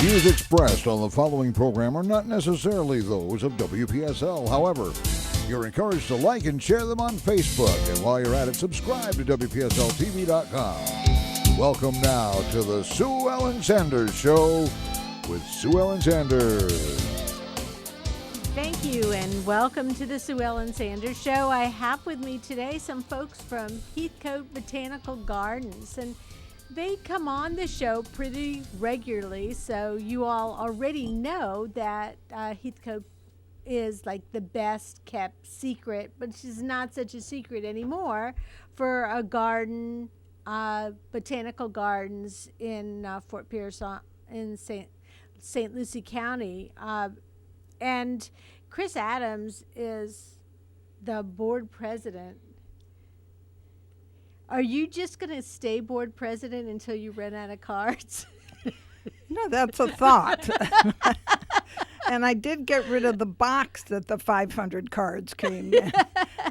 Views expressed on the following program are not necessarily those of WPSL. However, you're encouraged to like and share them on Facebook. And while you're at it, subscribe to WPSLTV.com. Welcome now to the Sue Ellen Sanders Show with Sue Ellen Sanders. Thank you, and welcome to the Sue Ellen Sanders Show. I have with me today some folks from Heathcote Botanical Gardens, and they come on the show pretty regularly, so you all already know that Heathcote is like the best kept secret, but she's not such a secret anymore for a garden, botanical gardens in Fort Pierce in St. Lucie County. And Chris Adams is the board president. Are you just going to stay board president until you run out of cards? No, that's a thought. And I did get rid of the box that the 500 cards came in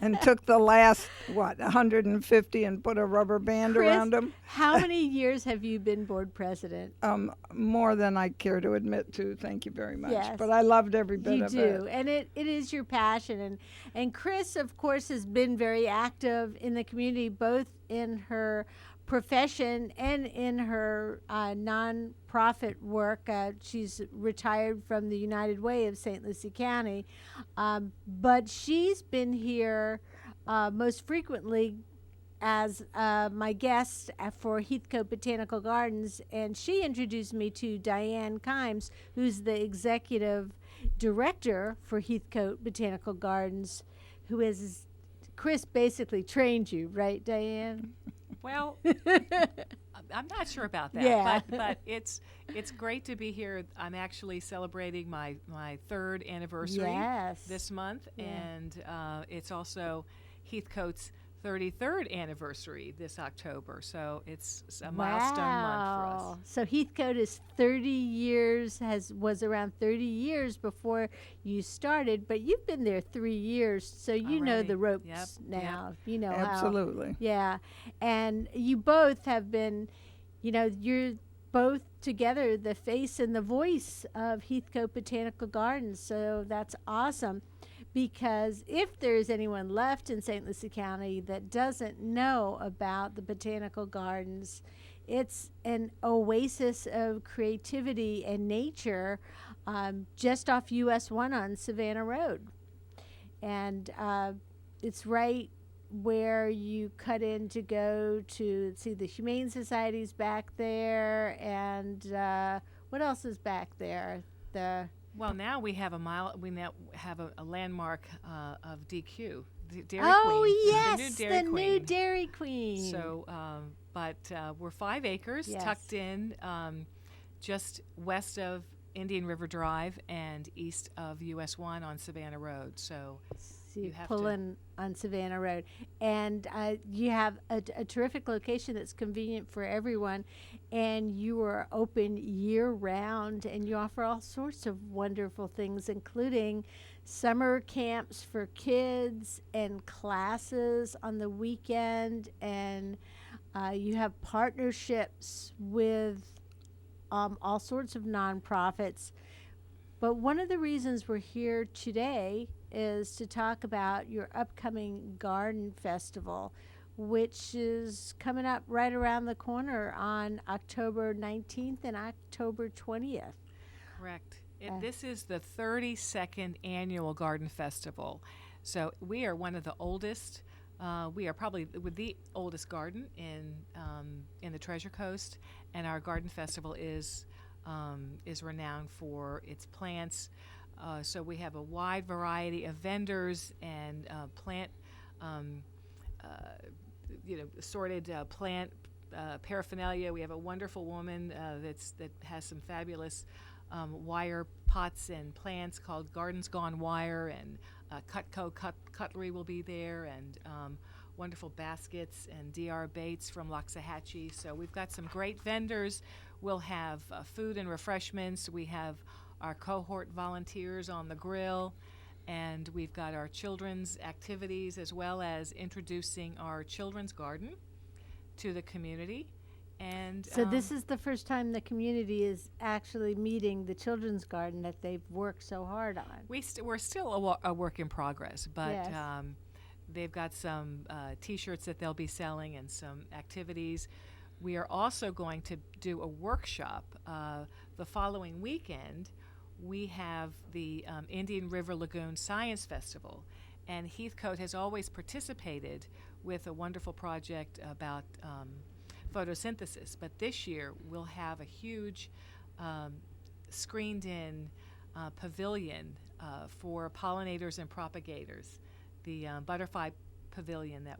and took the last, 150 and put a rubber band Chris, around them. How many years have you been board president? More than I care to admit to, thank you very much. Yes. But I loved every bit of it. You do, and it is your passion. And Chris, of course, has been very active in the community, both in her profession and in her non-profit work. She's retired from the United Way of St. Lucie County, but she's been here most frequently as my guest for Heathcote Botanical Gardens, and she introduced me to Diane Kimes, who's the executive director for Heathcote Botanical Gardens, who has, Chris basically trained you, right, Diane? Well, I'm not sure about that, Yeah. but it's great to be here. I'm actually celebrating my third anniversary this month, and it's also Heathcote's 33rd anniversary this October, so it's a milestone month for us. So Heathcote is 30 years, was around 30 years before you started, but you've been there 3 years, so you know the ropes now. You know Absolutely. Yeah, and you both have been, you're both together the face and the voice of Heathcote Botanical Gardens, so that's awesome. Because if there's anyone left in St. Lucie County that doesn't know about the Botanical Gardens, it's an oasis of creativity and nature just off US 1 on Savannah Road. And it's right where you cut in to go to see the Humane Society's back there, and what else is back there? Well, now we have a landmark of DQ, Dairy Queen. Yes, the new Dairy Queen. So, but we're 5 acres tucked in just west of Indian River Drive and east of US 1 on Savannah Road. So you pull in on Savannah Road, and you have a terrific location that's convenient for everyone, and you are open year-round, and you offer all sorts of wonderful things, including summer camps for kids and classes on the weekend, and you have partnerships with all sorts of nonprofits. But one of the reasons we're here today is to talk about your upcoming garden festival, which is coming up right around the corner on October 19th and October 20th. Correct. This is the 32nd annual garden festival. So we are one of the oldest. We are probably the oldest garden in the Treasure Coast, and our garden festival is renowned for its plants. So we have a wide variety of vendors and plant, assorted plant paraphernalia. We have a wonderful woman that has some fabulous wire pots and plants called Gardens Gone Wire, and Cutco Cutlery will be there, and wonderful baskets and DR Baits from Loxahatchee. So we've got some great vendors. We'll have food and refreshments. We have our cohort volunteers on the grill, and we've got our children's activities, as well as introducing our children's garden to the community. And So this is the first time the community is actually meeting the children's garden that they've worked so hard on. we're still a work in progress, but Yes. they've got some T-shirts that they'll be selling and some activities. We are also going to do a workshop the following weekend. We have the Indian River Lagoon Science Festival, and Heathcote has always participated with a wonderful project about photosynthesis. But this year we'll have a huge screened-in pavilion for pollinators and propagators. The butterfly pavilion that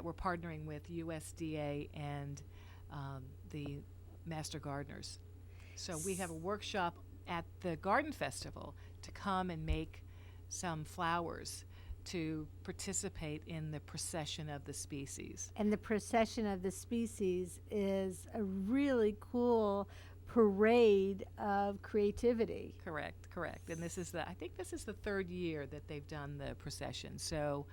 we're partnering with USDA and the Master Gardeners. So we have a workshop at the Garden Festival to come and make some flowers to participate in the procession of the species. And the procession of the species is a really cool parade of creativity. Correct. And I think this is the third year that they've done the procession. So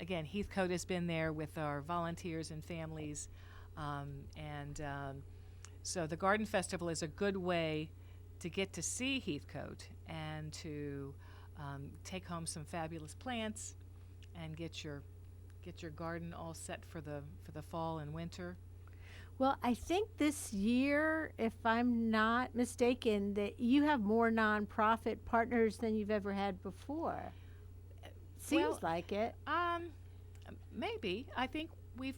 again, Heathcote has been there with our volunteers and families. So the Garden Festival is a good way to get to see Heathcote and to take home some fabulous plants and get your garden all set for the fall and winter. Well, I think this year, if I'm not mistaken, that you have more nonprofit partners than you've ever had before. Seems like it. Maybe. I think we've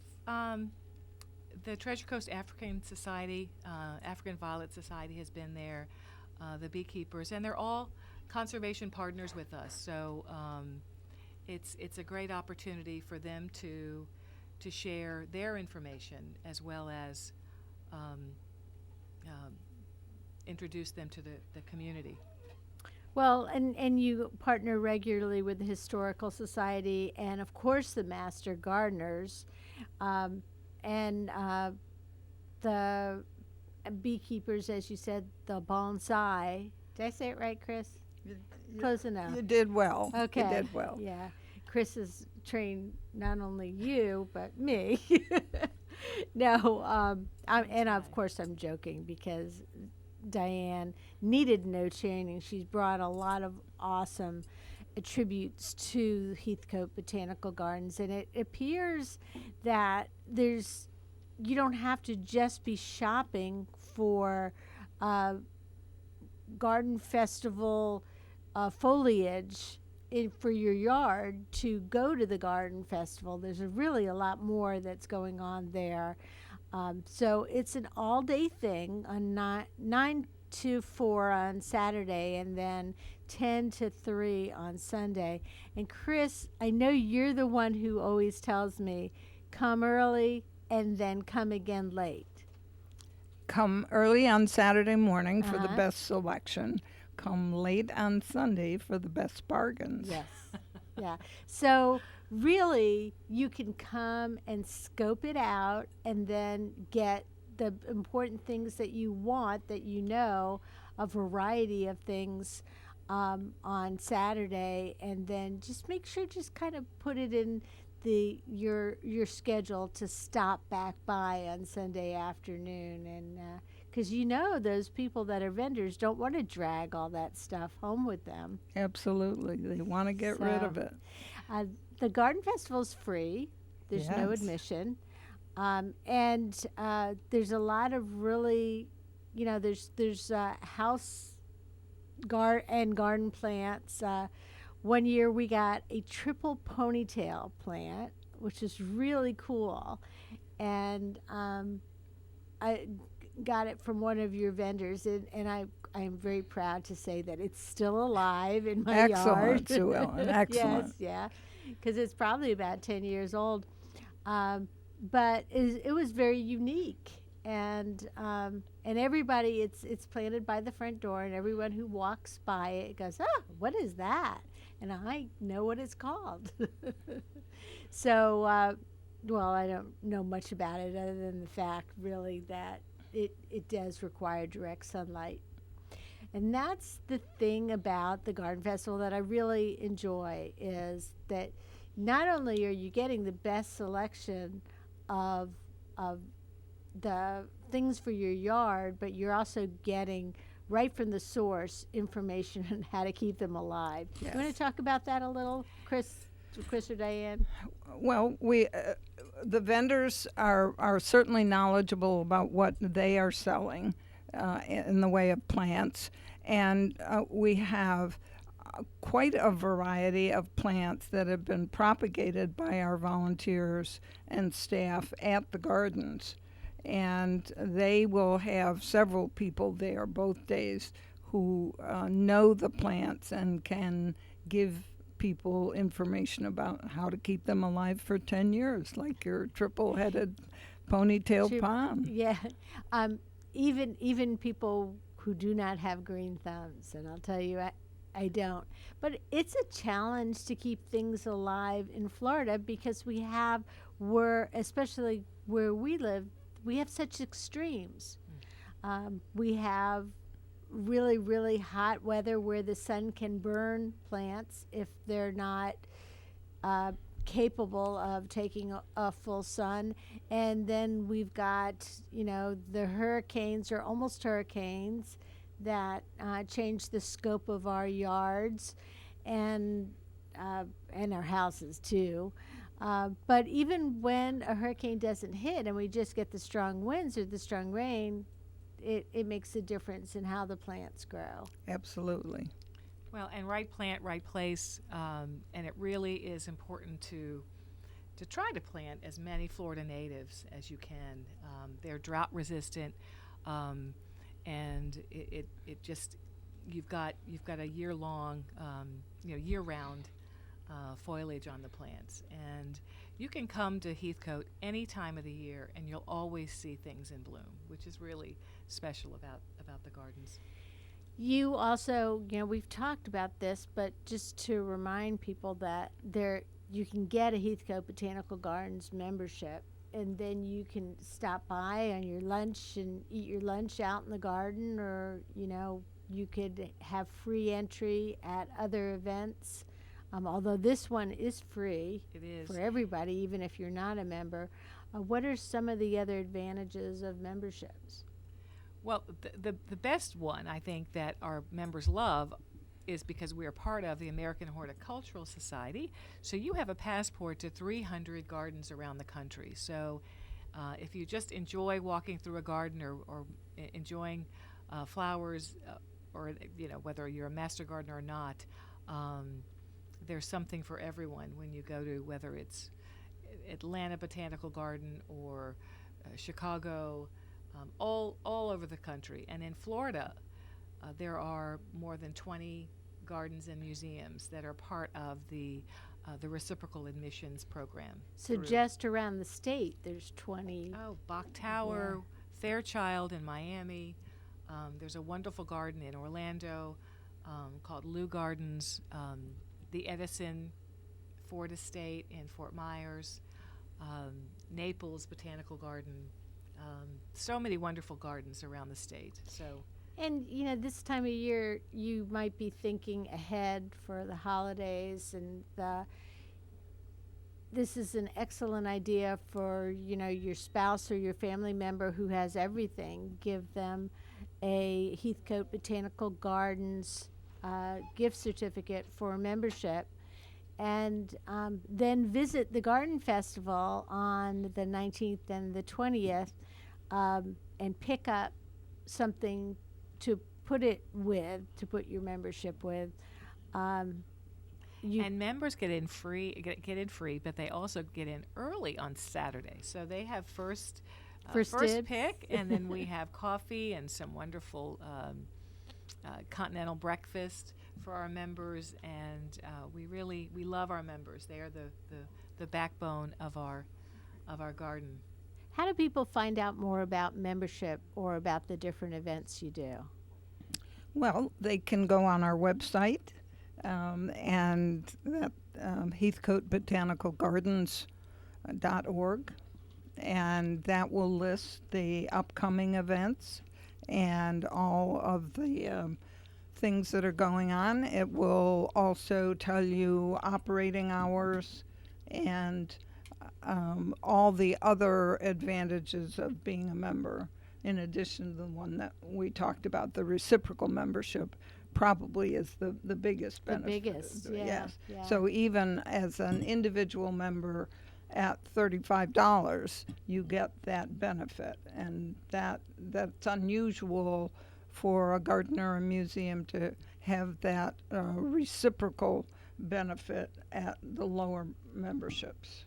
the Treasure Coast African Society, African Violet Society has been there, the beekeepers, and they're all conservation partners with us. So it's a great opportunity for them to share their information as well as introduce them to the community. Well, and you partner regularly with the Historical Society and, of course, the Master Gardeners, and the beekeepers, as you said, the bonsai. Did I say it right, Chris? Close enough. You did well. Okay. You did well. Yeah. Chris has trained not only you, but me. No, and of course I'm joking because Diane needed no training. She's brought a lot of awesome attributes to Heathcote Botanical Gardens, and it appears that you don't have to just be shopping for garden festival foliage for your yard to go to the garden festival. There's really a lot more that's going on there. So it's an all-day thing on 9 to 4 on Saturday and then 10 to 3 on Sunday. And Chris, I know you're the one who always tells me, come early and then come again late. Come early on Saturday morning for the best selection. Come late on Sunday for the best bargains. Yes. Yeah. So really, you can come and scope it out and then get the important things that you want, that you know, a variety of things on Saturday, and then just make sure, just kind of put it in your schedule to stop back by on Sunday afternoon, and because those people that are vendors don't want to drag all that stuff home with them. Absolutely. They want to get rid of it. The garden festival is free. There's no admission. And there's a lot of really, there's house and garden plants. One year we got a triple ponytail plant, which is really cool. And I got it from one of your vendors, and I am very proud to say that it's still alive in my yard. Excellent, Sue Ellen. Excellent. Yes, yeah, because it's probably about 10 years old. But it was very unique, and everybody, it's planted by the front door, and everyone who walks by it goes, what is that? And I know what it's called. So, well, I don't know much about it other than the fact, really, that it does require direct sunlight. And that's the thing about the garden festival that I really enjoy, is that not only are you getting the best selection of of the things for your yard, but you're also getting right from the source information on how to keep them alive. Yes. You want to talk about that a little, Chris or Diane? Well, the vendors are certainly knowledgeable about what they are selling in the way of plants, and we have quite a variety of plants that have been propagated by our volunteers and staff at the gardens. And they will have several people there both days who know the plants and can give people information about how to keep them alive for 10 years, like your triple-headed ponytail palm. Yeah. Even people who do not have green thumbs, and I'll tell you, I don't. But it's a challenge to keep things alive in Florida because especially where we live, we have such extremes. We have really, really hot weather where the sun can burn plants if they're not capable of taking a full sun. And then we've got, the hurricanes or almost hurricanes that change the scope of our yards and our houses too. But even when a hurricane doesn't hit and we just get the strong winds or the strong rain, it makes a difference in how the plants grow. Absolutely. Well, and right plant, right place, and it really is important to try to plant as many Florida natives as you can. They're drought resistant, and it just you've got a year long, year round foliage on the plants, and you can come to Heathcote any time of the year and you'll always see things in bloom, which is really special about the gardens. You also, we've talked about this, but just to remind people that you can get a Heathcote Botanical Gardens membership, and then you can stop by on your lunch and eat your lunch out in the garden, or you could have free entry at other events. Although this one is free for everybody, even if you're not a member. What are some of the other advantages of memberships? Well, the best one, I think, that our members love is because we are part of the American Horticultural Society. So you have a passport to 300 gardens around the country. So if you just enjoy walking through a garden or enjoying flowers, or whether you're a master gardener or not, there's something for everyone when you go to, whether it's Atlanta Botanical Garden or Chicago, all over the country. And in Florida, there are more than 20 gardens and museums that are part of the reciprocal admissions program. So just around the state, there's 20. Oh, Bach Tower, Fairchild in Miami. There's a wonderful garden in Orlando called Lou Gardens. The Edison Ford Estate in Fort Myers, Naples Botanical Garden, so many wonderful gardens around the state. And this time of year, you might be thinking ahead for the holidays, and this is an excellent idea for your spouse or your family member who has everything. Give them a Heathcote Botanical Gardens gift certificate for membership, and then visit the garden festival on the 19th and the 20th, and pick up something to put your membership with. And members get in free, but they also get in early on Saturday. So they have first pick, and then we have coffee and some wonderful continental breakfast for our members, and we love our members. They are the backbone of our garden. How do people find out more about membership or about the different events you do? Well, they can go on our website, and that Heathcote Botanical Gardens.org, and that will list the upcoming events and all of the things that are going on. It will also tell you operating hours and all the other advantages of being a member, in addition to the one that we talked about, the reciprocal membership, probably is the biggest The benefit. biggest, yeah, Yes. yeah. So even as an individual member at $35, you get that benefit, and that's unusual for a garden or a museum to have that reciprocal benefit at the lower memberships.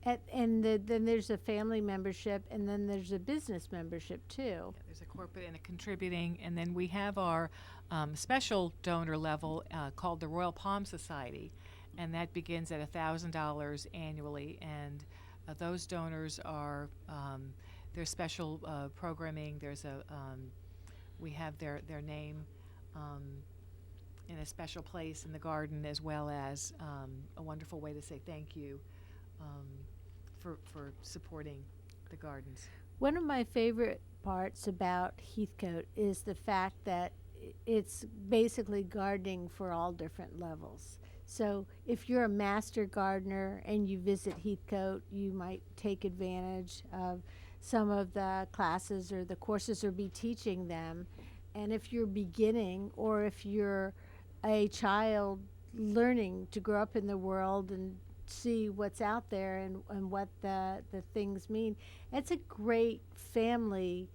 Then there's a family membership, and then there's a business membership too. Yeah, there's a corporate and a contributing, and then we have our special donor level called the Royal Palm Society, and that begins at $1,000 annually. And those donors are there's special programming. There's we have their name in a special place in the garden, as well as a wonderful way to say thank you for supporting the gardens. One of my favorite parts about Heathcote is the fact that it's basically gardening for all different levels. So if you're a master gardener and you visit Heathcote, you might take advantage of some of the classes or the courses or be teaching them. And if you're beginning, or if you're a child learning to grow up in the world and see what's out there and what the things mean, it's a great family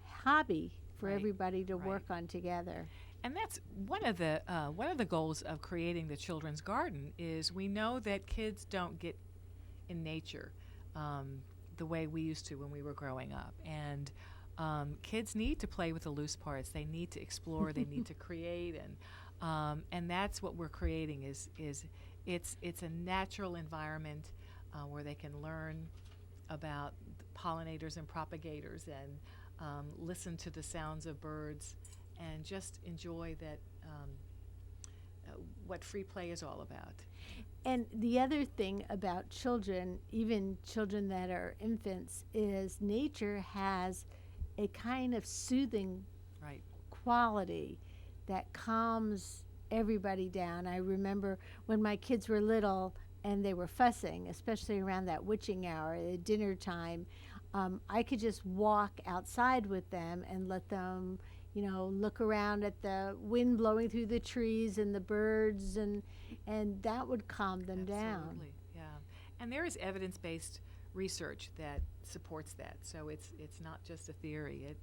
hobby for Right, everybody to right. work on together. And that's one of the goals of creating the children's garden. Is we know that kids don't get in nature the way we used to when we were growing up, and kids need to play with the loose parts. They need to explore. They need to create, and that's what we're creating. Is it's a natural environment where they can learn about pollinators and propagators, and listen to the sounds of birds, and just enjoy that what free play is all about. And the other thing about children, even children that are infants, is nature has a kind of soothing Right. quality that calms everybody down. I remember when my kids were little and they were fussing, especially around that witching hour, at dinner time, I could just walk outside with them and let them, look around at the wind blowing through the trees and the birds, and that would calm them down. Absolutely, yeah. And there is evidence-based research that supports that. So it's not just a theory.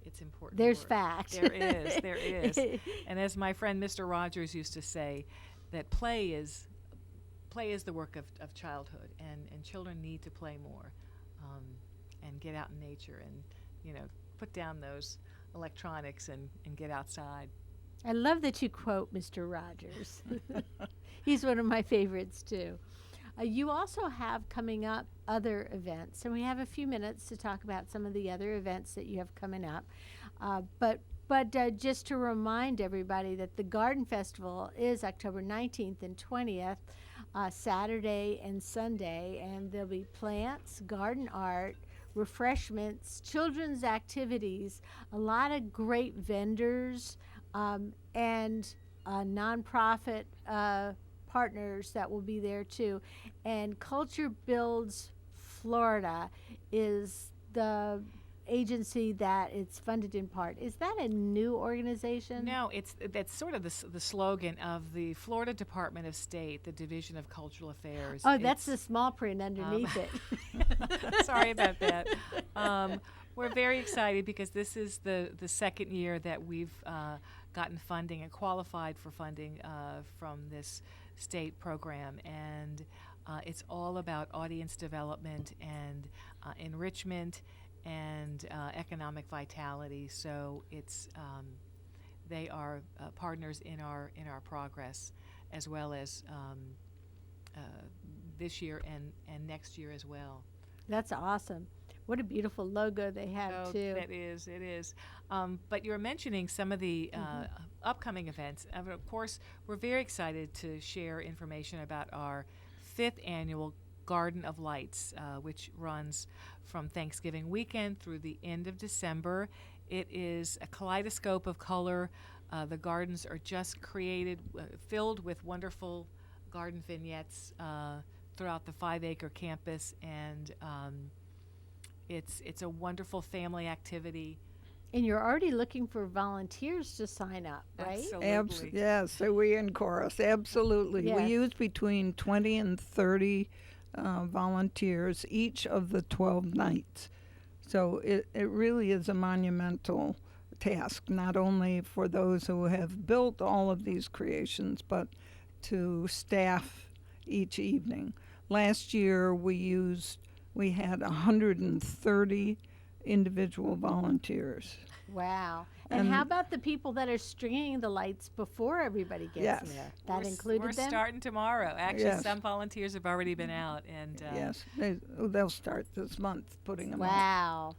It's important. There's work. fact. There is. And as my friend Mr. Rogers used to say, that play is the work of childhood, and children need to play more, and get out in nature, and put down those electronics and get outside. I love that you quote Mr. Rogers. He's one of my favorites too. You also have coming up other events, and we have a few minutes to talk about some of the other events that you have coming up. But just to remind everybody that the Garden Festival is October 19th and 20th, Saturday and Sunday, and there'll be plants, garden art, refreshments, children's activities, a lot of great vendors, and nonprofit partners that will be there too. And Culture Builds Florida is the agency that it's funded in part. Is that a new organization? No, that's sort of the slogan of the Florida Department of State, the Division of Cultural Affairs. Oh, that's the small print underneath it. Sorry about that. We're very excited because this is the second year that we've gotten funding and qualified for funding from this state program, and it's all about audience development and enrichment and economic vitality. So it's they are partners in our progress, as well as this year and next year as well. That's awesome. What a beautiful logo they have too. It is. But you're mentioning some of the upcoming events. Of course, we're very excited to share information about our 5th annual Garden of Lights, which runs from Thanksgiving weekend through the end of December. It is a kaleidoscope of color. The gardens are just created, filled with wonderful garden vignettes throughout the 5-acre campus, and it's a wonderful family activity. And you're already looking for volunteers to sign up, right? Absolutely. Yes, so we in chorus, absolutely. Yes. We use between 20 and 30 volunteers each of the 12 nights. So it really is a monumental task, not only for those who have built all of these creations, but to staff each evening. Last year we had 130 individual volunteers. Wow. And how about the people that are stringing the lights before everybody gets Yes. there? That We're included them? starting tomorrow. Actually, Yes. some volunteers have already been out, and Yes, they'll start this month putting them out. Wow.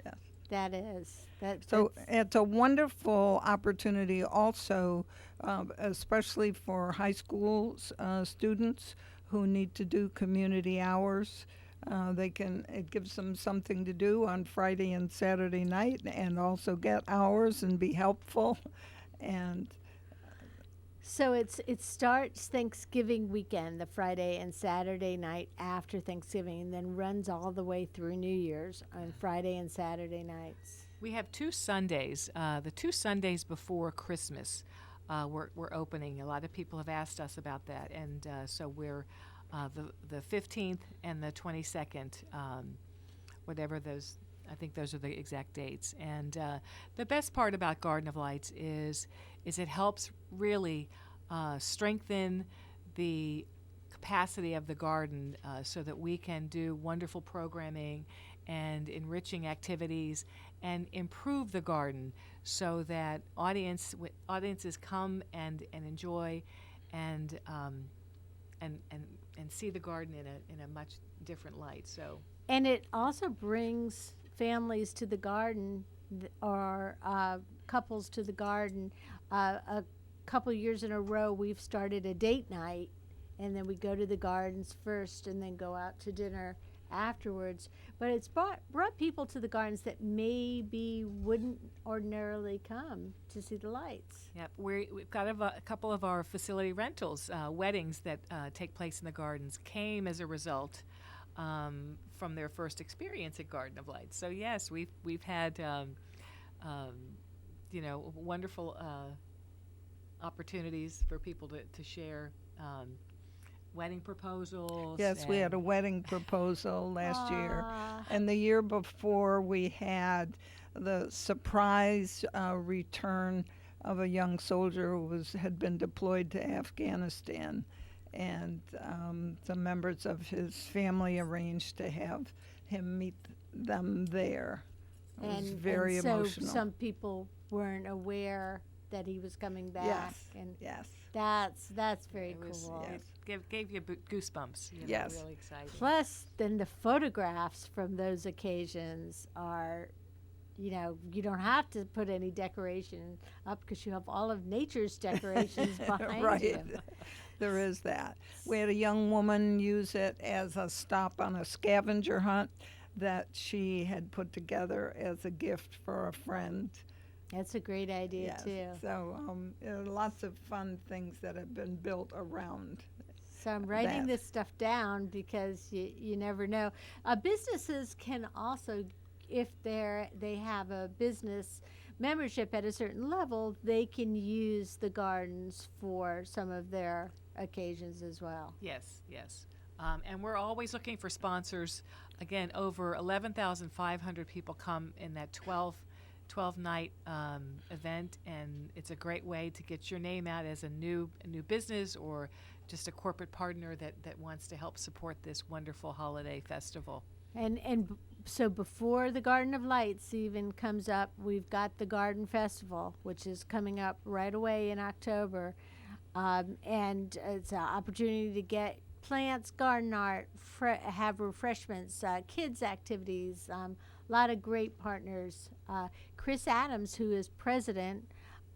Yes. That is. So it's a wonderful opportunity also, especially for high school students who need to do community hours. It gives them something to do on Friday and Saturday night, and also get hours and be helpful. And So it starts Thanksgiving weekend, the Friday and Saturday night after Thanksgiving, and then runs all the way through New Year's on Friday and Saturday nights. we have 2 Sundays. The 2 Sundays before Christmas, we're opening. A lot of people have asked us about that, and so we're the 15th and the 22nd, whatever those. I think those are the exact dates. And the best part about Garden of Lights is it helps really strengthen the capacity of the garden so that we can do wonderful programming and enriching activities and improve the garden so that audiences come and enjoy and see the garden in a much different light. So. And it also brings families to the garden or couples to the garden. A couple years in a row, we've started a date night, and then we go to the gardens first and then go out to dinner afterwards. But it's brought people to the gardens that maybe wouldn't ordinarily come to see the lights. Yep, we've got a couple of our facility rentals, weddings that take place in the gardens, came as a result from their first experience at Garden of Lights. So yes, we've had wonderful opportunities for people to share wedding proposals. yes, we had a wedding proposal last year. Ah. And the year before, we had the surprise return of a young soldier who had been deployed to Afghanistan. And some members of his family arranged to have him meet them there. It was very so emotional. some people weren't aware that he was coming back. Yes, And yes. that's very It was, cool. it gave you goosebumps. Yes. Really exciting. Plus, then the photographs from those occasions are, you don't have to put any decoration up because you have all of nature's decorations behind Right. you. There is that. We had a young woman use it as a stop on a scavenger hunt that she had put together as a gift for a friend. That's a great idea, Yes. too. So there are lots of fun things that have been built around. So I'm writing that. this stuff down because you never know. Businesses can also, if they have a business membership at a certain level, they can use the gardens for some of their occasions as well. Yes. And we're always looking for sponsors. Again, over 11,500 people come in that 12-night event, and it's a great way to get your name out as a new business or just a corporate partner that wants to help support this wonderful holiday festival. So before the Garden of Lights even comes up, we've got the Garden Festival, which is coming up right away in October. And it's an opportunity to get plants, garden art, have refreshments, kids' activities, a lot of great partners. Chris Adams, who is president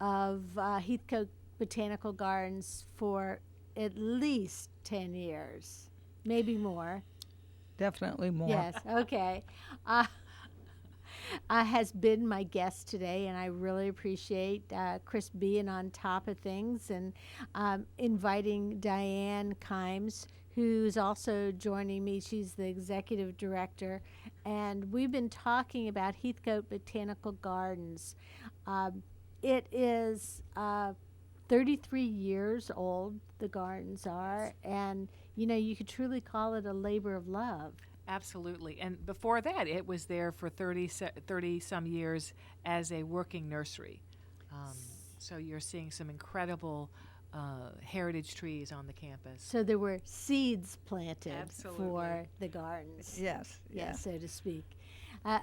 of Heathcote Botanical Gardens for at least 10 years, maybe more. Definitely more. Yes, okay. Has been my guest today, and I really appreciate Chris being on top of things and inviting Diane Kimes, who's also joining me. She's the executive director, and we've been talking about Heathcote Botanical Gardens. It is 33 years old, the gardens are, and you could truly call it a labor of love. Absolutely. And before that, it was there for 30 some years as a working nursery. So you're seeing some incredible heritage trees on the campus. So there were seeds planted Absolutely. for the gardens. Yes. So to speak.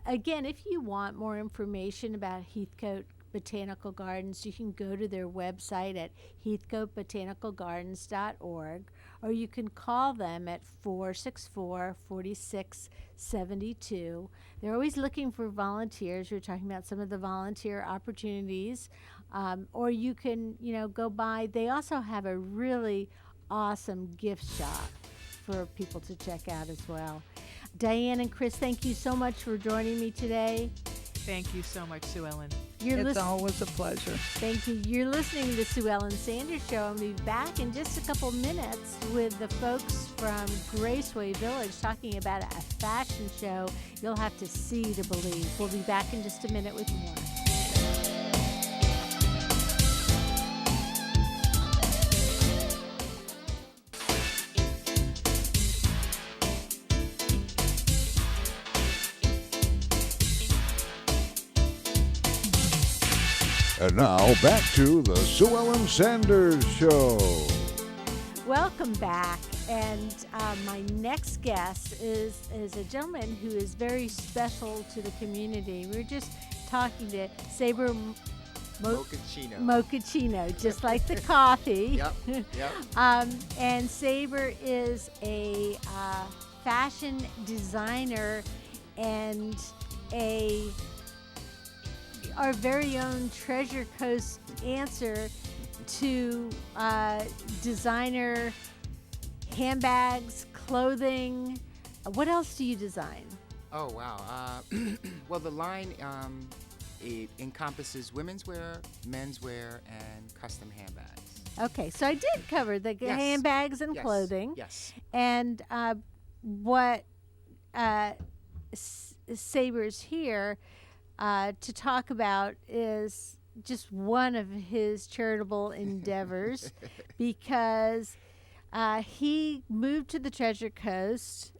Again, if you want more information about Heathcote Botanical Gardens, you can go to their website at heathcotebotanicalgardens.org, or you can call them at 464-4672. They're always looking for volunteers. We're talking about some of the volunteer opportunities. Or you can, go by. They also have a really awesome gift shop for people to check out as well. Diane and Chris, thank you so much for joining me today. Thank you so much, Sue Ellen. It's always a pleasure. Thank you. You're listening to the Sue Ellen Sanders Show. I'll be back in just a couple minutes with the folks from Graceway Village talking about a fashion show you'll have to see to believe. We'll be back in just a minute with more. And now back to the Sue Ellen Sanders Show. Welcome back. And my next guest is a gentleman who is very special to the community. We were just talking to Saber Mochaccino, just like the coffee. Yep. And Saber is a fashion designer and our very own Treasure Coast answer to designer handbags, clothing. What else do you design? Oh, wow. Well, the line it encompasses women's wear, men's wear, and custom handbags. Okay, so I did cover the Yes. handbags and Yes. clothing. Yes. And what Saber's here to talk about is just one of his charitable endeavors because he moved to the Treasure Coast.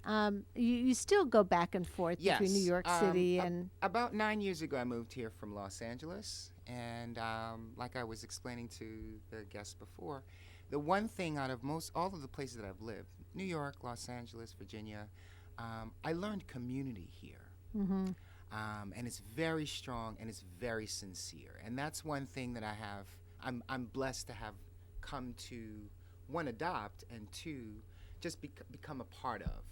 You still go back and forth between New York City and... About 9 years ago, I moved here from Los Angeles. And like I was explaining to the guests before, the one thing out of all of the places that I've lived, New York, Los Angeles, Virginia, I learned community here. Mm-hmm. And it's very strong and it's very sincere. And that's one thing that I'm blessed to have come to, one, adopt, and two, just become a part of.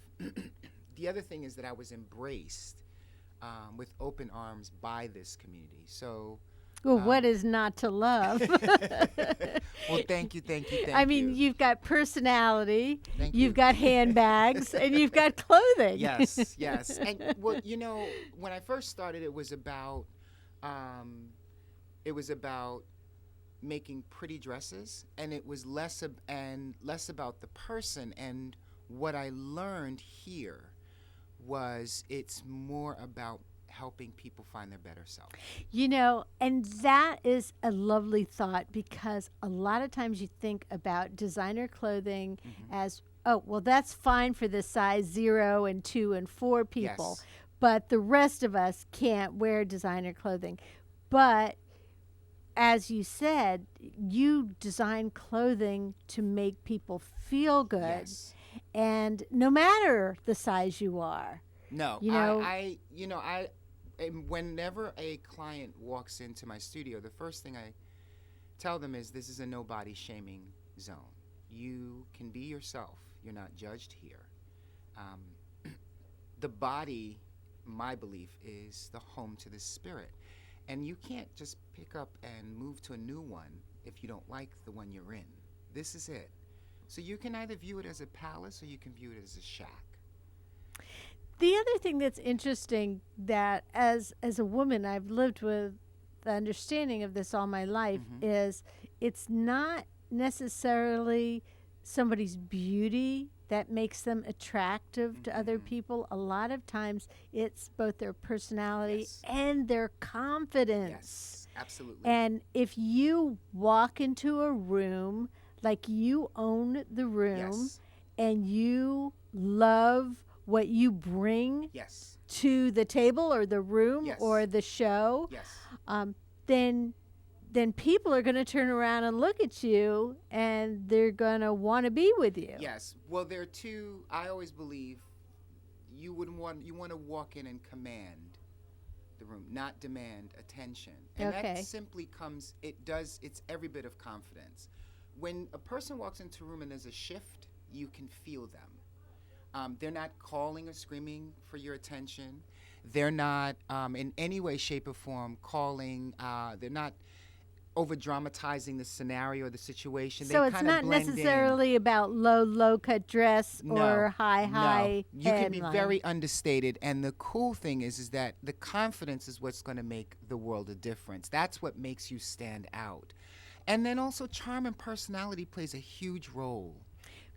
The other thing is that I was embraced with open arms by this community. So, well, what is not to love? well, thank you. I mean, you've got personality, Thank you've you. got handbags, and you've got clothing. Yes. And well, when I first started, it was about making pretty dresses, and it was less about the person. And what I learned here was it's more about helping people find their better self. And that is a lovely thought because a lot of times you think about designer clothing as, oh, well, that's fine for the size 0 and 2 and 4 people, Yes. but the rest of us can't wear designer clothing. But as you said, you design clothing to make people feel good. Yes. And no matter the size you are. No, whenever a client walks into my studio, the first thing I tell them is this is a no body shaming zone. You can be yourself. You're not judged here. The body, my belief, is the home to the spirit. And you can't just pick up and move to a new one if you don't like the one you're in. This is it. So you can either view it as a palace or you can view it as a shack. The other thing that's interesting that as a woman, I've lived with the understanding of this all my life is it's not necessarily somebody's beauty that makes them attractive to other people. A lot of times it's both their personality Yes. and their confidence. Yes, absolutely. And if you walk into a room like you own the room Yes. and you love what you bring Yes. to the table or the room Yes. or the show, Yes. then people are going to turn around and look at you and they're going to want to be with you. Yes. Well, there are two. I always believe you want to walk in and command the room, not demand attention. And Okay. that simply comes. It's every bit of confidence. When a person walks into a room and there's a shift, you can feel them. They're not calling or screaming for your attention. They're not in any way, shape, or form calling. They're not over dramatizing the scenario or the situation. So They it's kinda not blend in. necessarily about low cut dress No, or high no. You can be headline. very understated, and the cool thing is that the confidence is what's going to make the world a difference. That's what makes you stand out. And then also charm and personality plays a huge role.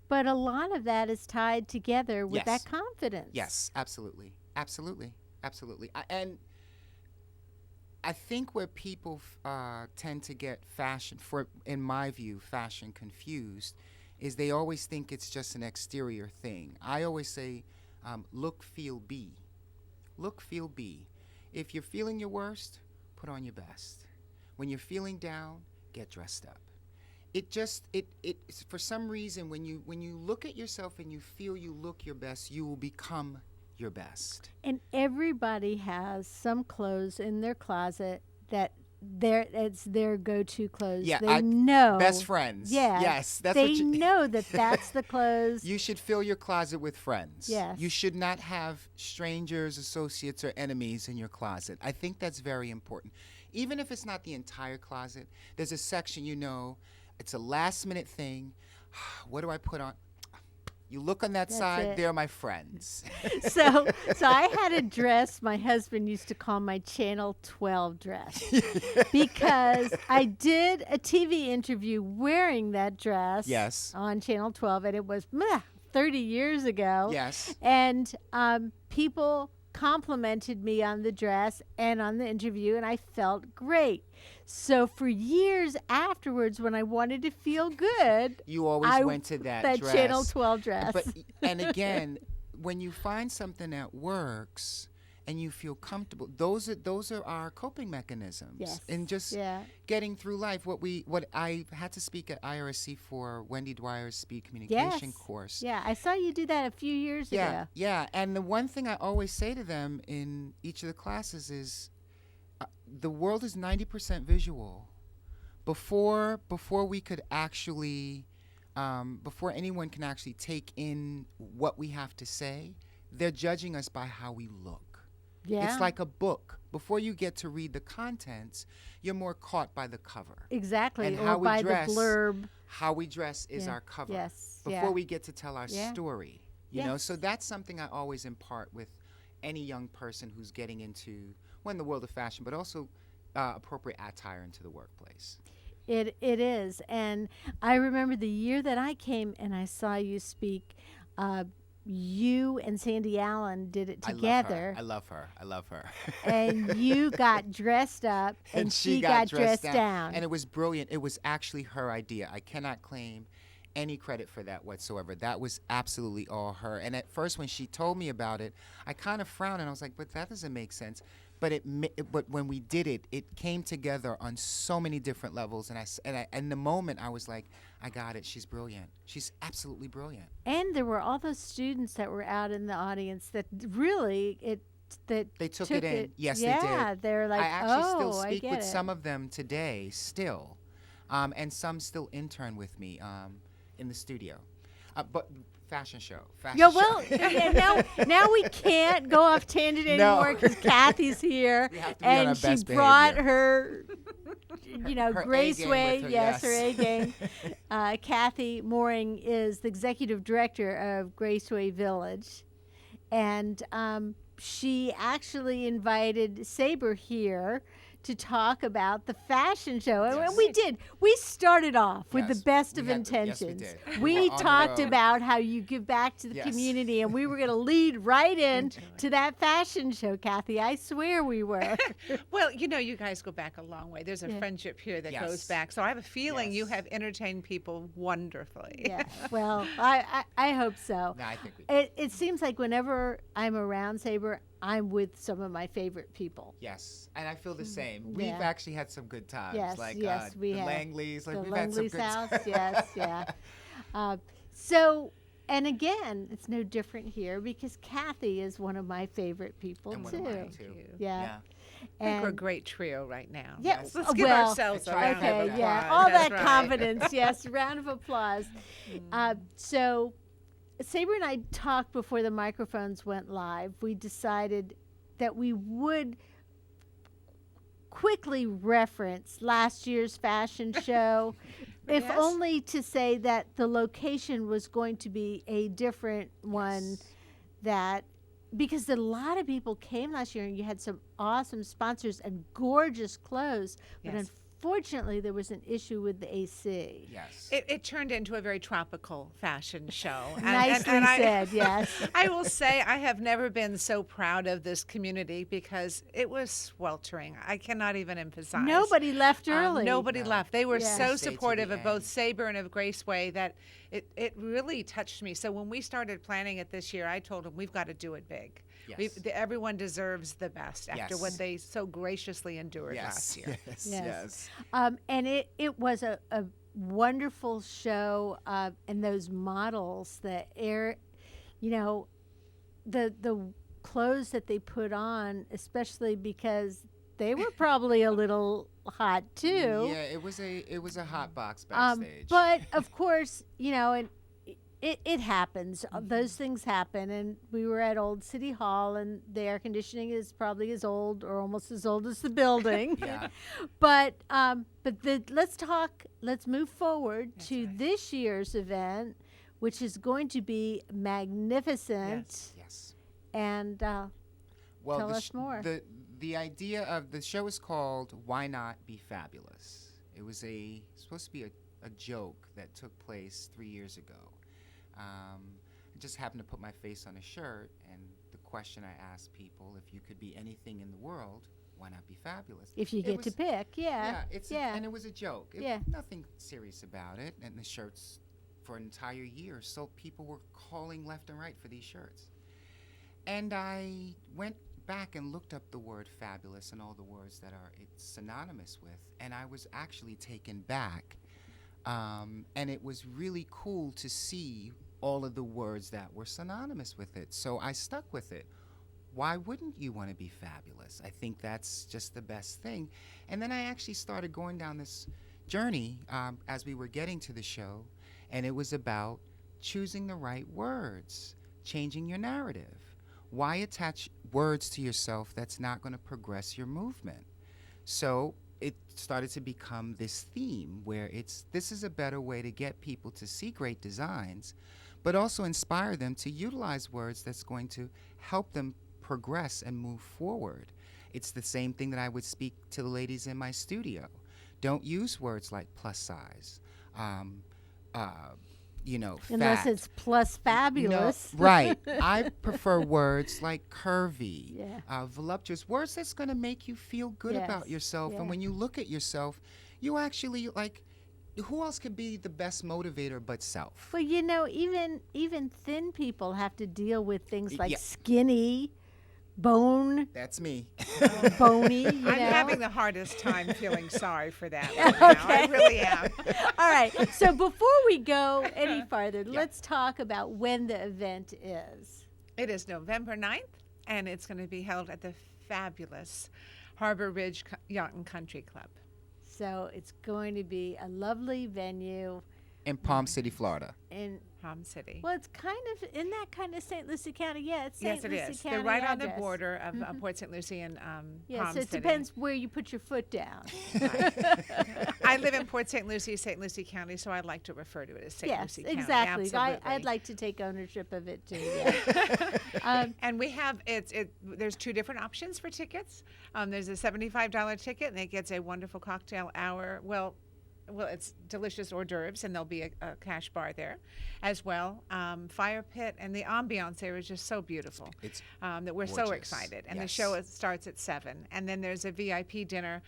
But a lot of that is tied together with Yes. that confidence. Yes, absolutely. Absolutely. Absolutely. And I think where people tend to get in my view, fashion confused, is they always think it's just an exterior thing. I always say, look, feel, be. Look, feel, be. If you're feeling your worst, put on your best. When you're feeling down, get dressed up. For some reason, when you look at yourself and you feel you look your best, you will become your best. And everybody has some clothes in their closet that it's their go-to clothes. Yeah, they know. Best friends. Yeah. Yes, that's they what you know that's the clothes. You should fill your closet with friends. Yes. You should not have strangers, associates, or enemies in your closet. I think that's very important. Even if it's not the entire closet, there's a section, it's a last-minute thing. What do I put on? You look on that That's side, it. they're my friends. So I had a dress my husband used to call my Channel 12 dress because I did a TV interview wearing that dress Yes. on Channel 12, and it was 30 years ago. Yes. And people complimented me on the dress and on the interview, and I felt great. So for years afterwards, when I wanted to feel good, You always I went to that dress. Channel 12 dress. And again, when you find something that works and you feel comfortable, those are our coping mechanisms. Yes. And just Yeah. getting through life. What I had to speak at IRSC for Wendy Dwyer's speed communication course. Yeah, I saw you do that a few years ago. Yeah. And the one thing I always say to them in each of the classes is, the world is 90% visual. Before we could actually, before anyone can actually take in what we have to say, they're judging us by how we look. Yeah. It's like a book. Before you get to read the contents, you're more caught by the cover. Exactly. And or how we by dress, the blurb. How we dress is Yeah. our cover. Yes. Before Yeah. we get to tell our Yeah. story. So that's something I always impart with any young person who's getting into, the world of fashion, but also appropriate attire into the workplace. It is. And I remember the year that I came and I saw you speak, you and Sandy Allen did it together. I love her. And you got dressed up and she got dressed down. And it was brilliant. It was actually her idea. I cannot claim any credit for that whatsoever. That was absolutely all her. And at first when she told me about it, I kind of frowned and I was like, but that doesn't make sense. But but when we did it, it came together on so many different levels. And in the moment, I was like, I got it. She's brilliant. She's absolutely brilliant. And there were all those students that were out in the audience that really they took it in. Yes, they did. Yeah, they're like, I actually still I speak get with it. some of them today, still, and some still intern with me in the studio. But fashion show. Yeah, well, now we can't go off tangent No. anymore because Kathy's here, We have to be on our and she best brought behavior. her, Her Graceway, A-game with her, yes, yes. her A game. Kathy Mooring is the executive director of Graceway Village, and she actually invited Saber here to talk about the fashion show. And Yes. we did. We started off with the Yes, best we of had to- yes, we intentions. did. We We were on the talked road. about how you give back to the Yes. community, and we were going to lead right in to that fashion show, Kathy. I swear we were. Well, you guys go back a long way. There's a friendship here that goes Yes. back. So I have a feeling you Yes. have entertained people wonderfully. Yeah. Well, I hope so. No, I think we It seems like whenever I'm around Sabre, I'm with some of my favorite people. Yes, and I feel the same. We've Yeah. actually had some good times. Yes, like yes, we the have. Langleys. Like The we've had some Langley's good house, times. yes, yeah. So, and again, it's no different here because Kathy is one of my favorite people And one too. of mine, Thank too. you. Yeah. Yeah. I think we're a And- great trio right now. Yeah, Yes. Let's oh, give well, ourselves a I tried round to of Okay, applause. yeah, all That's that right. confidence. Yes, round of applause. So, Sabre and I talked before the microphones went live. We decided that we would quickly reference last year's fashion show, if Yes. only to say that the location was going to be a different one. Yes. That because a lot of people came last year and you had some awesome sponsors and gorgeous clothes, but Yes. unfortunately there was an issue with the AC. Yes. It turned into a very tropical fashion show. Nicely I- said, yes. I will say I have never been so proud of this community because it was sweltering. I cannot even emphasize. Nobody left early. Nobody No. left. They were Yeah. so Stayed to supportive the of both end. Sabre and of Graceway that it really touched me. So when we started planning it this year, I told them we've got to do it big. Yes. Everyone deserves the best after what Yes. they so graciously endured last Yes. year. Yes. Yes. Yes. And it was a wonderful show, and those models, the clothes that they put on, especially because they were probably a little hot too. Yeah, it was a hot box backstage. But of course, and it happens. Those things happen. And we were at Old City Hall, and the air conditioning is probably as old or almost as old as the building. Yeah. But let's move forward to right. this year's event, which is going to be magnificent. Yes. And Well, tell the us more. The idea of the show is called "Why Not Be Fabulous." It was supposed to be a joke that took place 3 years ago. I just happened to put my face on a shirt, and the question I asked people: if you could be anything in the world, why not be fabulous? if you It get to was- pick, yeah. and it was a joke. Yeah. Nothing serious about it. And the shirts for an entire year, so people were calling left and right for these shirts. And I went back and looked up the word fabulous and all the words that it's synonymous with, and I was actually taken back. And it was really cool to see all of the words that were synonymous with it. So I stuck with it. Why wouldn't you want to be fabulous? I think that's just the best thing. And then I actually started going down this journey as we were getting to the show, and it was about choosing the right words, changing your narrative. Why attach words to yourself that's not going to progress your movement? So it started to become this theme where this is a better way to get people to see great designs, but also inspire them to utilize words that's going to help them progress and move forward. It's the same thing that I would speak to the ladies in my studio. Don't use words like plus size, Unless fat. it's plus fabulous. No, right. I prefer words like curvy, Yeah. voluptuous, words that's going to make you feel good about Yes, yourself. yeah. And when you look at yourself, you actually who else could be the best motivator but self? Well, even thin people have to deal with things like Yeah. skinny, bony. That's me. I'm having the hardest time feeling sorry for that right now. I really am. All right. So before we go any farther, let's talk about when the event is. It is November 9th, and it's going to be held at the fabulous Harbor Ridge Yacht and Country Club. So it's going to be a lovely venue. In Palm City, Florida. in Palm City. well, it's kind of in that kind of St. Lucie County. Yeah, it's St. Yes, it Lucie is. County They're right on the address. border of Port St. Lucie and Yeah, Palm so it City. depends where you put your foot down. I live in Port St. Lucie County, so I like to refer to it as St. Yes, Lucie County. exactly. Absolutely. I'd like to take ownership of it too. Yeah. And we have there's two different options for tickets. There's a $75 ticket, and it gets a wonderful cocktail hour. Well, it's delicious hors d'oeuvres, and there'll be a cash bar there as well. Fire pit, and the ambiance there is just so beautiful. It's that we're so gorgeous. excited. And the Yes. show starts at 7. And then there's a VIP dinner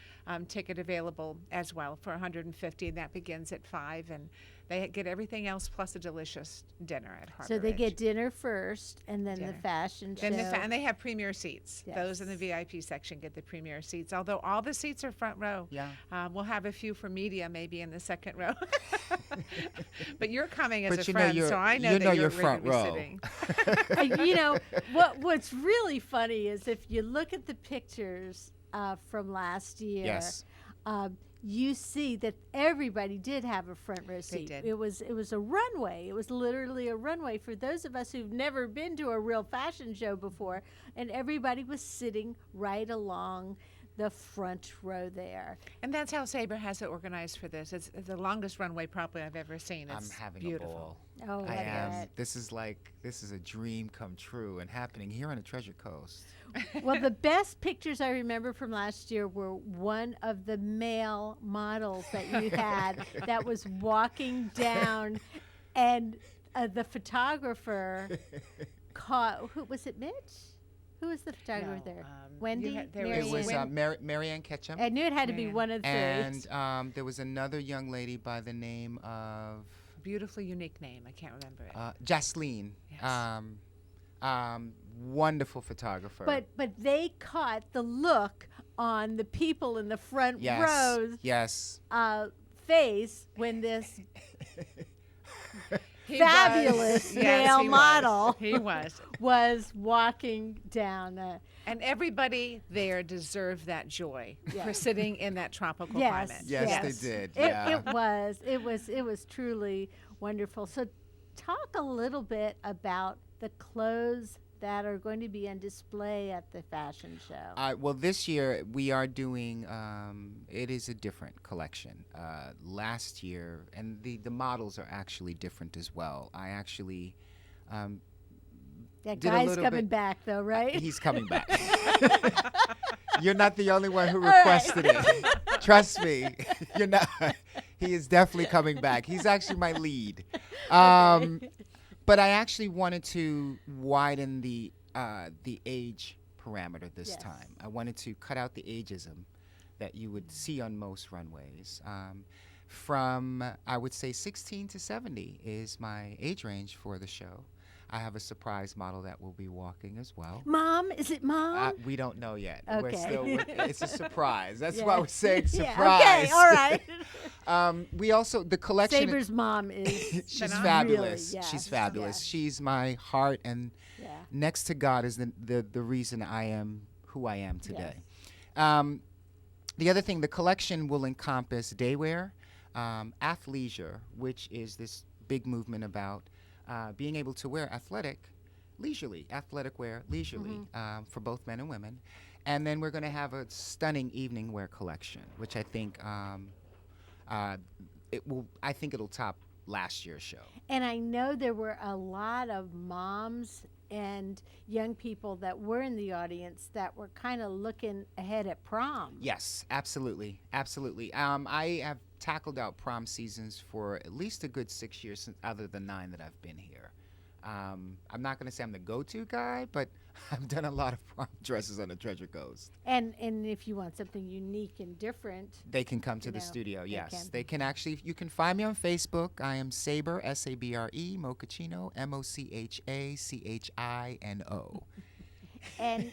ticket available as well for $150, and that begins at 5. And they get everything else plus a delicious dinner at Harbor So they Ridge. get dinner first, and then the Dinner. fashion show. Then and they have premier seats. Those in the Yes. VIP section get the premier seats. Although all the seats are front row. Yeah. We'll have a few for media maybe in the second row. But you're coming as But a you know friend, you're- so I know you that know you're you're front gonna be row. sitting. You know what's really funny is if you look at the pictures from last year. Yes. You see that everybody did have a front row seat. did. It was a runway. It was literally a runway for those of us who've never been to a real fashion show before, and everybody was sitting right along the front row there. And that's how Sabre has it organized for this. It's the longest runway probably I've ever seen. It's I'm having beautiful. a ball. Oh, I I am. bet. This is a dream come true and happening here on the Treasure Coast. Well, the best pictures I remember from last year were one of the male models that you had that was walking down, and the photographer caught, who was it, Mitch? Who was the photographer No, there? you Wendy? had- there It was Marianne? Marianne Ketchum. I knew it had to be Marianne. one of the three. And there was another young lady by the name of Beautifully unique name. I can't remember it. Jaslene. Yes. Wonderful photographer. But they caught the look on the people in the front yes, rows yes. face when this He fabulous was. Yes, male he model Was. He was. was walking down. And everybody there deserved that joy Yeah. for sitting in that tropical Yes, climate. Yes, they did. It, Yeah. it was truly wonderful. So, talk a little bit about the clothes that are going to be on display at the fashion show. Well, this year we are doing. It is a different collection. Last year, and the models are actually different as well. I actually. That did a guy's little coming bit- back, though, right? He's coming back. You're not the only one who requested it. Trust me, you're not. He is definitely coming back. He's actually my lead. But I actually wanted to widen the age parameter this Yes. time. I wanted to cut out the ageism that you would see on most runways. From, I would say, 16 to 70 is my age range for the show. I have a surprise model that will be walking as well. Mom? Is it Mom? We don't know yet. Okay. We're still it's a surprise. That's Yeah. why we're saying Yeah, surprise. okay, all right. We also, the collection. Saber's mom is She's Phenomenal. fabulous. Really, She's yes, fabulous. yeah. She's my heart, and yeah. next to God is the reason I am who I am today. The other thing, the collection will encompass daywear, athleisure, which is this big movement about being able to wear athletic wear leisurely for both men and women. And then we're going to have a stunning evening wear collection, which I think it'll top last year's show. And I know there were a lot of moms and young people that were in the audience that were kind of looking ahead at prom. Yes, absolutely. I have tackled out prom seasons for at least a good 6 years, other than 9 that I've been here. I'm not going to say I'm the go-to guy, but I've done a lot of prom dresses on the Treasure Coast. And if you want something unique and different, They can come to You the know, studio, they yes. can. They can actually, you can find me on Facebook. I am Sabre, Sabre, Mochaccino, Mochachino. and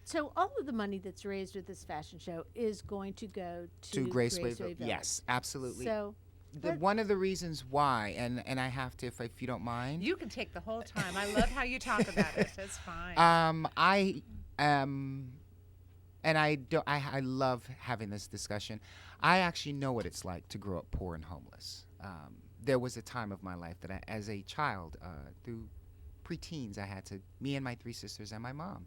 so all of the money that's raised with this fashion show is going to go to Graceway Village. Yes, absolutely. So One of the reasons why, and I have to, if you don't mind. You can take the whole time. I love how you talk about it. It's fine. I love having this discussion. I actually know what it's like to grow up poor and homeless. there was a time of my life that as a child, through preteens, me and my 3 sisters and my mom,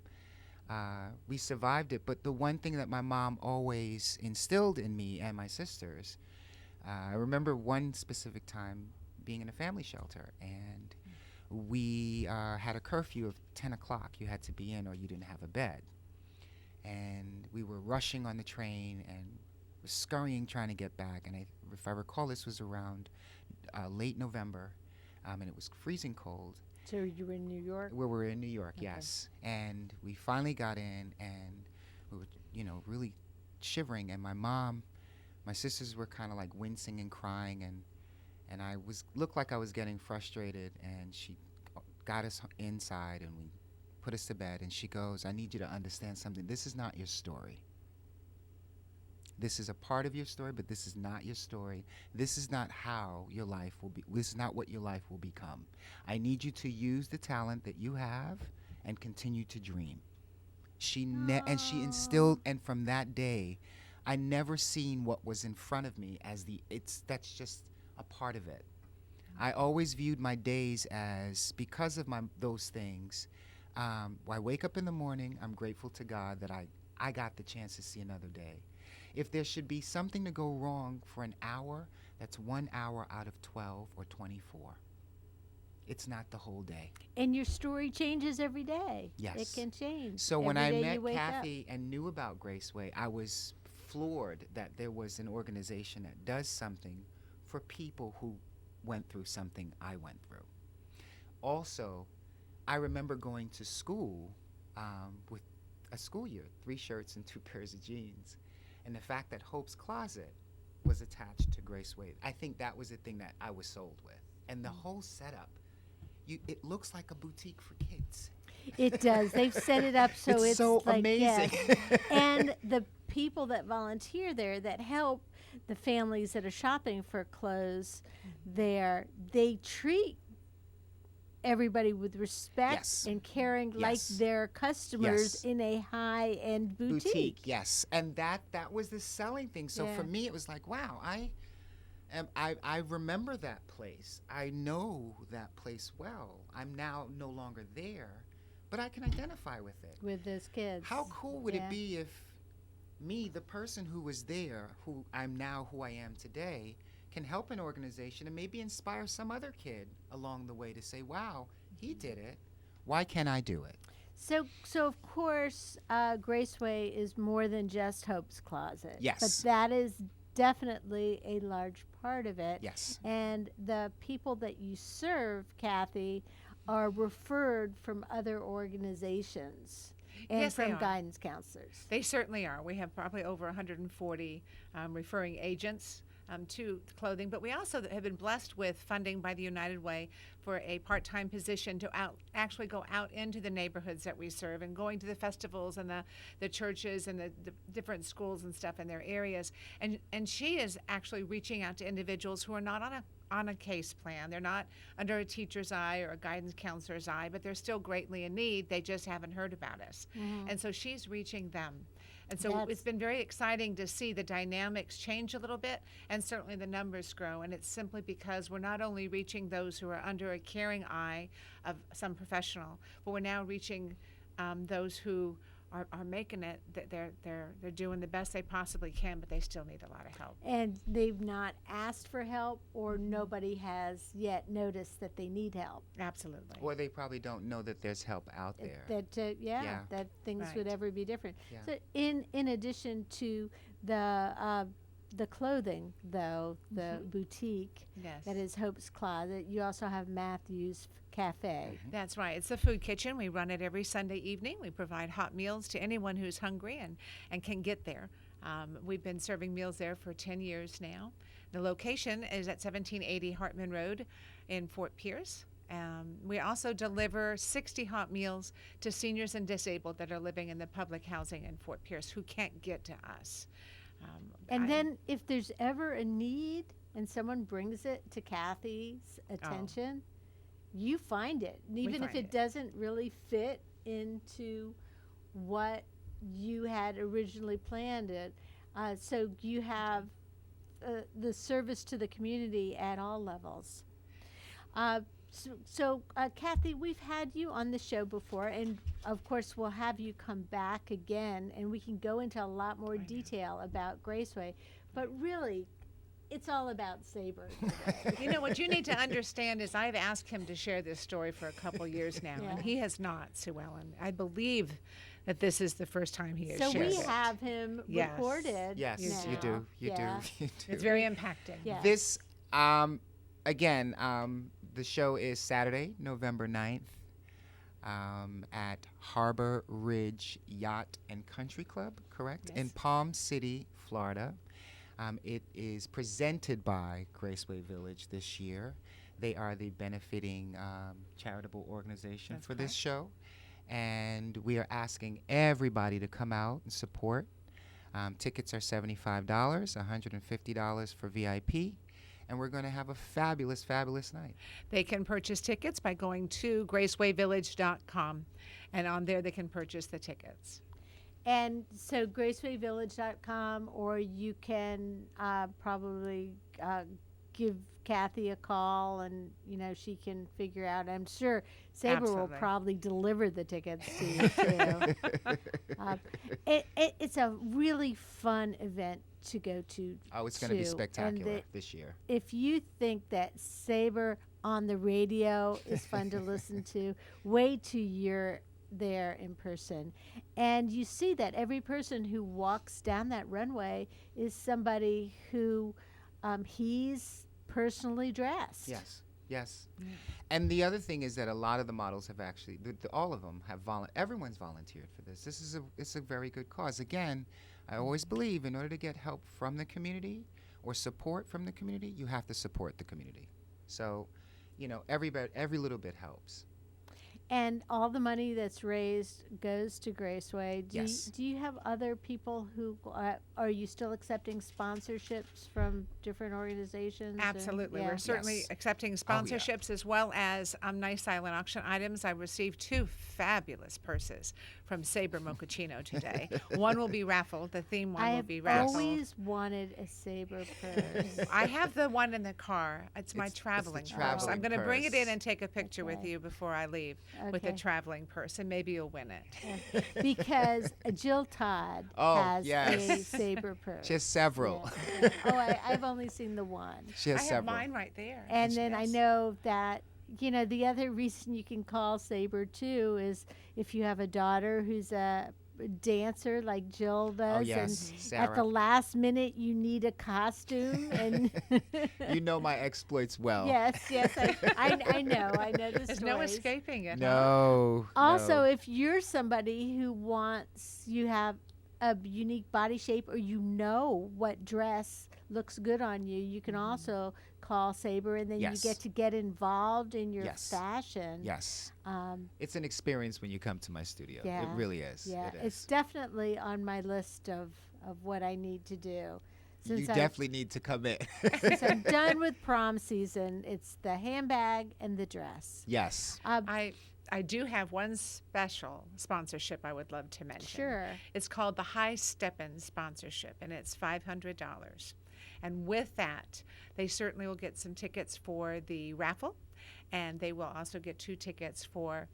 we survived it. But the one thing that my mom always instilled in me and my sisters, I remember one specific time being in a family shelter, and we had a curfew of 10 o'clock. You had to be in or you didn't have a bed. And we were rushing on the train and was scurrying trying to get back. And if I recall, this was around late November, and it was freezing cold. So you were in New York? We were in New York, Okay. yes. And we finally got in, and we were, really shivering. And my sisters were kind of like wincing and crying, and I looked like I was getting frustrated. And she got us inside, and we put us to bed. And she goes, "I need you to understand something. This is not your story. This is a part of your story, but this is not your story. This is not how your life will be. This is not what your life will become. I need you to use the talent that you have and continue to dream." And she instilled, and from that day, I never seen what was in front of me as that's just a part of it. I always viewed my days as, because of those things, I wake up in the morning, I'm grateful to God that I got the chance to see another day. If there should be something to go wrong for an hour, that's 1 hour out of 12 or 24. It's not the whole day. And your story changes every day. Yes. It can change. So when every I day met you wake up. Kathy and knew about Graceway, I was floored that there was an organization that does something for people who went through something I went through. Also, I remember going to school with a school year, 3 shirts and 2 pairs of jeans. And the fact that Hope's Closet was attached to Graceway, I think that was the thing that I was sold with. And the whole setup, it looks like a boutique for kids. It does. They've set it up so it's so like, amazing. yes. And the people that volunteer there that help the families that are shopping for clothes there, they treat everybody with respect Yes. and caring Yes. like their customers Yes. in a high-end boutique. Yes. And that was the selling thing. So for Yeah. me, it was like, wow, I remember that place. I know that place well. I'm now no longer there, but I can identify with it. With those kids. How cool would Yeah. it be if me, the person who was there, who I'm now who I am today, can help an organization and maybe inspire some other kid along the way to say, wow, he did it. Why can't I do it? So of course, Graceway is more than just Hope's Closet. Yes. But that is definitely a large part of it. Yes. And the people that you serve, Kathy, are referred from other organizations and Yes, they from are. guidance counselors. They certainly are. We have probably over 140 referring agents to clothing, but we also have been blessed with funding by the United Way for a part-time position to actually go out into the neighborhoods that we serve and going to the festivals and the churches and the different schools and stuff in their areas. And she is actually reaching out to individuals who are not on a case plan. They're not under a teacher's eye or a guidance counselor's eye, but they're still greatly in need. They just haven't heard about us. And so she's reaching them. And so it's been very exciting to see the dynamics change a little bit and certainly the numbers grow. And it's simply because we're not only reaching those who are under a caring eye of some professional, but we're now reaching those who are making it, that they're doing the best they possibly can, but they still need a lot of help. And they've not asked for help, or nobody has yet noticed that they need help. Absolutely. Or they probably don't know that there's help out there. That that things would Right. ever be different. Yeah. So in addition to the clothing, though, the boutique Yes. that is Hope's Closet, you also have Matthew's Cafe. That's right. It's a food kitchen. We run it every Sunday evening. We provide hot meals to anyone who's hungry and can get there. We've been serving meals there for 10 years now. The location is at 1780 Hartman Road in Fort Pierce. We also deliver 60 hot meals to seniors and disabled that are living in the public housing in Fort Pierce who can't get to us. And then if there's ever a need and someone brings it to Kathy's attention, you find it. And even if find it it. doesn't really fit into what you had originally planned it. So you have the service to the community at all levels. Kathy, we've had you on the show before, and of course we'll have you come back again, and we can go into a lot more detail about Graceway. But really, it's all about Sabre today. You know, what you need to understand is I've asked him to share this story for a couple years now, Yeah. and he has not, Sue Ellen. I believe that this is the first time he has So shared we it. have him Yes. recorded. Yes, you now. do. You Yeah. do. You do. It's very impacting. Yeah. This, again, the show is Saturday, November 9th, at Harbor Ridge Yacht and Country Club, correct? In Yes. Palm City, Florida. It is presented by Graceway Village this year. They are the benefiting charitable organization That's for this correct. show. And we are asking everybody to come out and support. Tickets are $75, $150 for VIP. And we're going to have a fabulous, fabulous night. They can purchase tickets by going to gracewayvillage.com, and on there they can purchase the tickets. And so gracewayvillage.com, or you can probably give Kathy a call, and she can figure out. I'm sure Sabre will Absolutely. probably deliver the tickets to you too. It's a really fun event to go to. Oh, it's going to be too. spectacular And this year. if you think that Sabre on the radio is fun to listen to, wait till you're there in person, and you see that every person who walks down that runway is somebody who he's personally dressed. Yes, yes. And the other thing is that a lot of the models have actually, all of them have everyone's volunteered for this. It's a very good cause. Again, I always believe in order to get help from the community or support from the community, you have to support the community. So, every little bit helps. And all the money that's raised goes to Graceway. Yes. Do you have other people who are you still accepting sponsorships from different organizations? or- Absolutely. Yeah. We're certainly Yes. accepting sponsorships as well as nice silent auction items. I received 2 fabulous purses from Sabre Mochaccino today. One will be raffled. The theme one will I've be raffled. always wanted a Sabre purse. I have the one in the car. It's my It's the traveling purse. traveling I'm going to bring it purse. in and take a picture with Okay. you before I leave with the Okay. traveling purse, and maybe you'll win it. Because Jill Todd Oh, has a yes. Sabre purse. She has several. Yeah. I've only seen the one. She has I have several. mine right there. And then I Yes. know that, the other reason you can call Sabre too is if you have a daughter who's a dancer like Jill does. Oh, yes, And Sarah. at the last minute you need a costume. And You know my exploits well. yes, I know the There's no stories. escaping it. huh? No. Also, no. if you're somebody who you have a unique body shape, or what dress looks good on you, you can also call Sabre, and then Yes. you get involved in your Yes. fashion. Yes. Um, It's an experience when you come to my studio. Yeah. It really is. yeah, It is. it's definitely on my list of what I need to do. You Since definitely need to come in. since I'm done with prom season, it's the handbag and the dress. Yes. I do have one special sponsorship I would love to mention. Sure. It's called the High Steppin' sponsorship, and it's $500. And with that, they certainly will get some tickets for the raffle, and they will also get 2 tickets for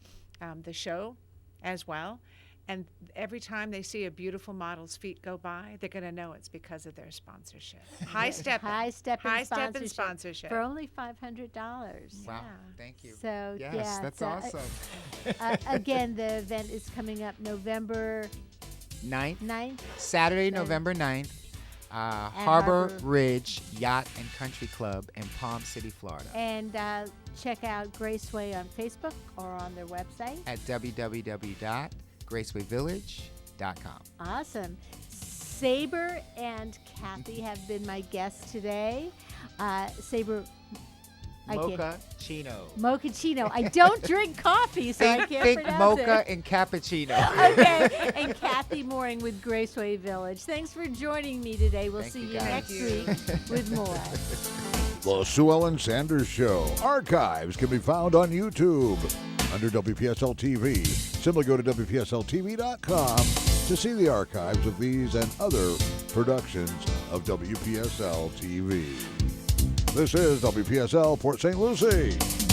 the show as well. And every time they see a beautiful model's feet go by, they're going to know it's because of their sponsorship. High Steppin'. High Steppin' High Steppin' sponsorship sponsorship. for only $500. Wow. Yeah. Thank you. So Yes, yeah, that's so, awesome. again, the event is coming up November 9th, 9th. Saturday, Then- November 9th, Harbor Harbor. Ridge Yacht and Country Club in Palm City, Florida. And check out Graceway on Facebook or on their website. At www.gracewayvillage.com. Awesome. Sabre and Kathy have been my guests today. Sabre, I can't- Mochaccino. I don't drink coffee, so I can't Think pronounce mocha it. and cappuccino. Okay, and Kathy Mooring with Graceway Village. Thanks for joining me today. We'll Thank see you, you guys. next Thank week with more. The Sue Ellen Sanders Show. Archives can be found on YouTube under WPSL TV. Simply go to WPSLTV.com to see the archives of these and other productions of WPSL TV. This is WPSL Port St. Lucie.